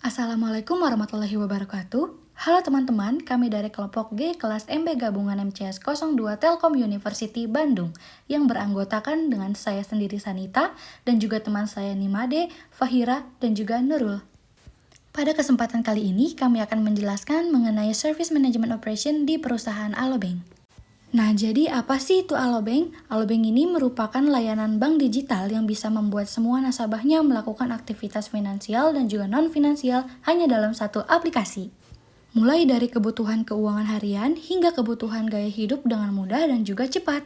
Assalamualaikum warahmatullahi wabarakatuh. Halo teman-teman, kami dari kelompok G kelas MB Gabungan MCS 02 Telkom University Bandung yang beranggotakan dengan saya sendiri Sanita dan juga teman saya Nimade, Fahira, dan juga Nurul. Pada kesempatan kali ini, kami akan menjelaskan mengenai Service Management Operation di perusahaan Alobank. Nah, jadi apa sih itu Alobank? Alobank ini merupakan layanan bank digital yang bisa membuat semua nasabahnya melakukan aktivitas finansial dan juga non-finansial hanya dalam satu aplikasi. Mulai dari kebutuhan keuangan harian hingga kebutuhan gaya hidup dengan mudah dan juga cepat.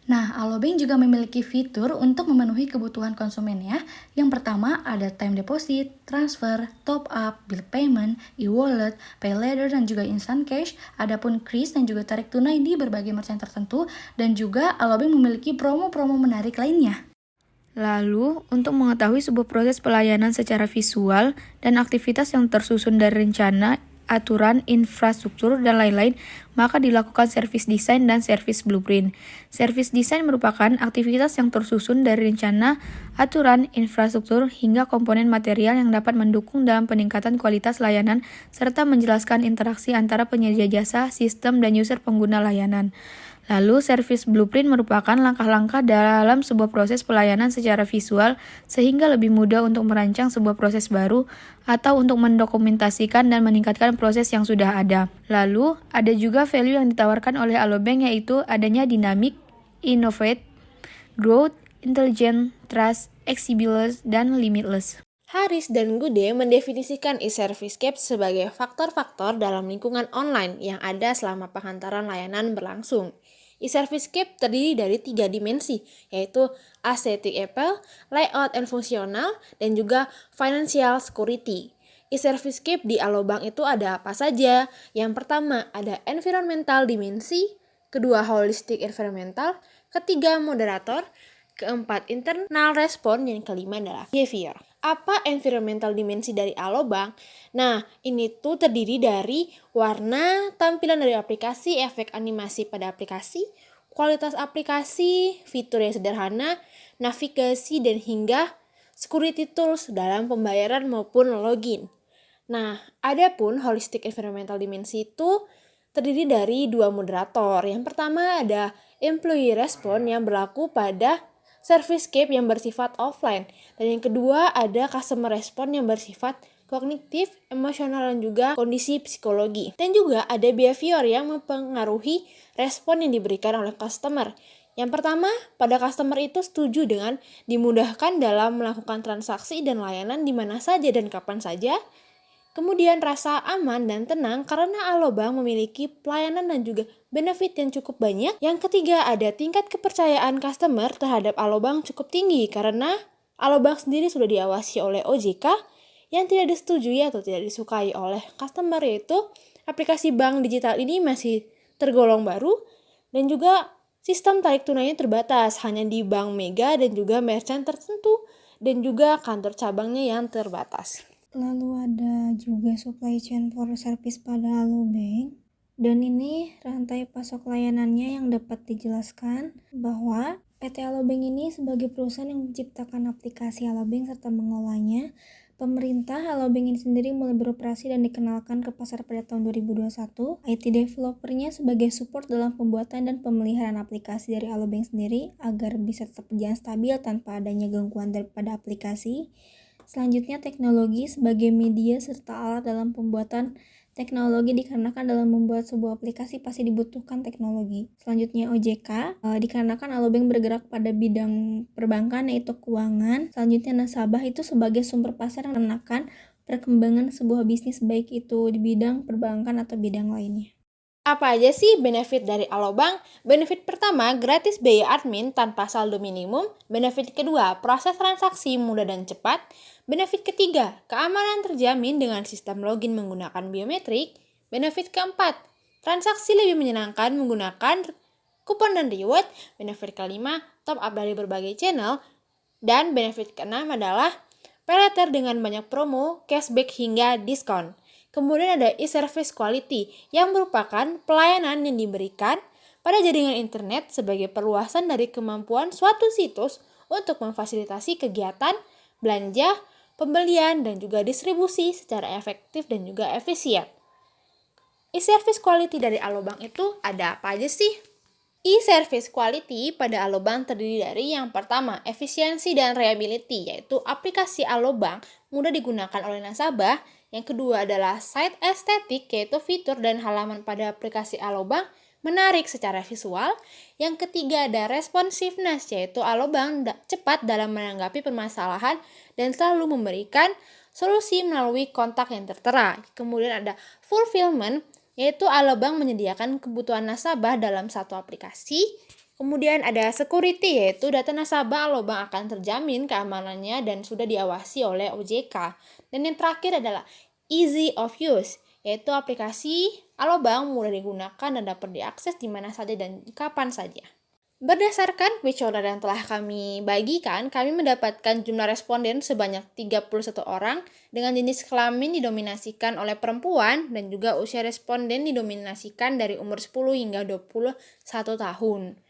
Nah, Alobank juga memiliki fitur untuk memenuhi kebutuhan konsumennya. Yang pertama ada time deposit, transfer, top up, bill payment, e-wallet, pay later, dan juga instant cash. Adapun kris dan juga tarik tunai di berbagai merchant tertentu. Dan juga Alobank memiliki promo-promo menarik lainnya. Lalu, untuk mengetahui sebuah proses pelayanan secara visual dan aktivitas yang tersusun dari rencana, aturan, infrastruktur, dan lain-lain, maka dilakukan service design dan service blueprint. Service design merupakan aktivitas yang tersusun dari rencana, aturan, infrastruktur, hingga komponen material yang dapat mendukung dalam peningkatan kualitas layanan serta menjelaskan interaksi antara penyedia jasa, sistem, dan user pengguna layanan. Lalu, service blueprint merupakan langkah-langkah dalam sebuah proses pelayanan secara visual sehingga lebih mudah untuk merancang sebuah proses baru atau untuk mendokumentasikan dan meningkatkan proses yang sudah ada. Lalu, ada juga value yang ditawarkan oleh Alobank yaitu adanya dynamic, innovate, growth, intelligent, trust, accessibility, dan limitless. Haris dan Gude mendefinisikan e-service gap sebagai faktor-faktor dalam lingkungan online yang ada selama penghantaran layanan berlangsung. E-service gap terdiri dari 3 dimensi, yaitu aesthetic appeal, layout and fungsional, dan juga financial security. E-service gap di Alobank itu ada apa saja? Yang pertama ada environmental dimensi, kedua holistic environmental, ketiga moderator, keempat internal respon, yang kelima adalah behavior. Apa environmental dimensi dari Alobank? Nah, ini tuh terdiri dari warna, tampilan dari aplikasi, efek animasi pada aplikasi, kualitas aplikasi, fitur yang sederhana, navigasi, dan hingga security tools dalam pembayaran maupun login. Nah, adapun holistic environmental dimensi itu terdiri dari 2 moderator. Yang pertama ada employee response yang berlaku pada service gap yang bersifat offline. Dan yang kedua ada customer response yang bersifat kognitif, emosional, dan juga kondisi psikologi. Dan juga ada behavior yang mempengaruhi respon yang diberikan oleh customer. Yang pertama, pada customer itu setuju dengan dimudahkan dalam melakukan transaksi dan layanan di mana saja dan kapan saja. Kemudian rasa aman dan tenang karena Alobank memiliki pelayanan dan juga benefit yang cukup banyak. Yang ketiga ada tingkat kepercayaan customer terhadap Alobank cukup tinggi karena Alobank sendiri sudah diawasi oleh OJK. Yang tidak disetujui atau tidak disukai oleh customer yaitu aplikasi bank digital ini masih tergolong baru dan juga sistem tarik tunainya terbatas hanya di bank mega dan juga merchant tertentu dan juga kantor cabangnya yang terbatas. Lalu ada juga supply chain for service pada Alobank. Dan ini rantai pasok layanannya yang dapat dijelaskan bahwa PT Alobank ini sebagai perusahaan yang menciptakan aplikasi Alobank serta mengolahnya. Pemerintah Alobank ini sendiri mulai beroperasi dan dikenalkan ke pasar pada tahun 2021. IT developernya sebagai support dalam pembuatan dan pemeliharaan aplikasi dari Alobank sendiri agar bisa tetap berjalan stabil tanpa adanya gangguan daripada aplikasi. Selanjutnya teknologi sebagai media serta alat dalam pembuatan teknologi dikarenakan dalam membuat sebuah aplikasi pasti dibutuhkan teknologi. Selanjutnya OJK dikarenakan Alobank bergerak pada bidang perbankan yaitu keuangan. Selanjutnya nasabah itu sebagai sumber pasar yang menekan perkembangan sebuah bisnis baik itu di bidang perbankan atau bidang lainnya. Apa aja sih benefit dari Alobank? Benefit pertama, gratis biaya admin tanpa saldo minimum. Benefit kedua, proses transaksi mudah dan cepat. Benefit ketiga, keamanan terjamin dengan sistem login menggunakan biometrik. Benefit keempat, transaksi lebih menyenangkan menggunakan kupon dan reward. Benefit kelima, top up dari berbagai channel. Dan benefit keenam adalah pay later dengan banyak promo, cashback hingga diskon. Kemudian ada e-service quality yang merupakan pelayanan yang diberikan pada jaringan internet sebagai perluasan dari kemampuan suatu situs untuk memfasilitasi kegiatan, belanja, pembelian, dan juga distribusi secara efektif dan juga efisien. E-service quality dari Alobank itu ada apa aja sih? E-service quality pada Alobank terdiri dari yang pertama, efisiensi dan reliability, yaitu aplikasi Alobank mudah digunakan oleh nasabah. Yang kedua adalah site estetik, yaitu fitur dan halaman pada aplikasi Alobank menarik secara visual. Yang ketiga ada responsiveness, yaitu Alobank cepat dalam menanggapi permasalahan dan selalu memberikan solusi melalui kontak yang tertera. Kemudian ada fulfillment, yaitu Alobank menyediakan kebutuhan nasabah dalam satu aplikasi. Kemudian ada security, yaitu data nasabah Alobank akan terjamin keamanannya dan sudah diawasi oleh OJK. Dan yang terakhir adalah easy of use, yaitu aplikasi Alobank mudah digunakan dan dapat diakses di mana saja dan kapan saja. Berdasarkan kuesioner yang telah kami bagikan, kami mendapatkan jumlah responden sebanyak 31 orang dengan jenis kelamin didominasikan oleh perempuan dan juga usia responden didominasikan dari umur 10 hingga 21 tahun.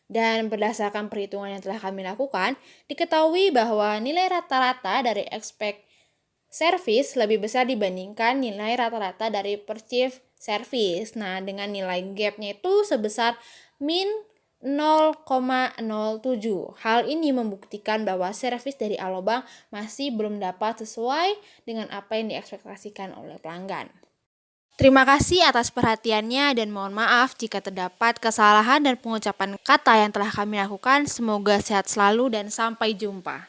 Dan berdasarkan perhitungan yang telah kami lakukan, diketahui bahwa nilai rata-rata dari expect service lebih besar dibandingkan nilai rata-rata dari perceived service. Nah, dengan nilai gap-nya itu sebesar min 0,07. Hal ini membuktikan bahwa servis dari Alobank masih belum dapat sesuai dengan apa yang diekspektasikan oleh pelanggan. Terima kasih atas perhatiannya dan mohon maaf jika terdapat kesalahan dan pengucapan kata yang telah kami lakukan. Semoga sehat selalu dan sampai jumpa.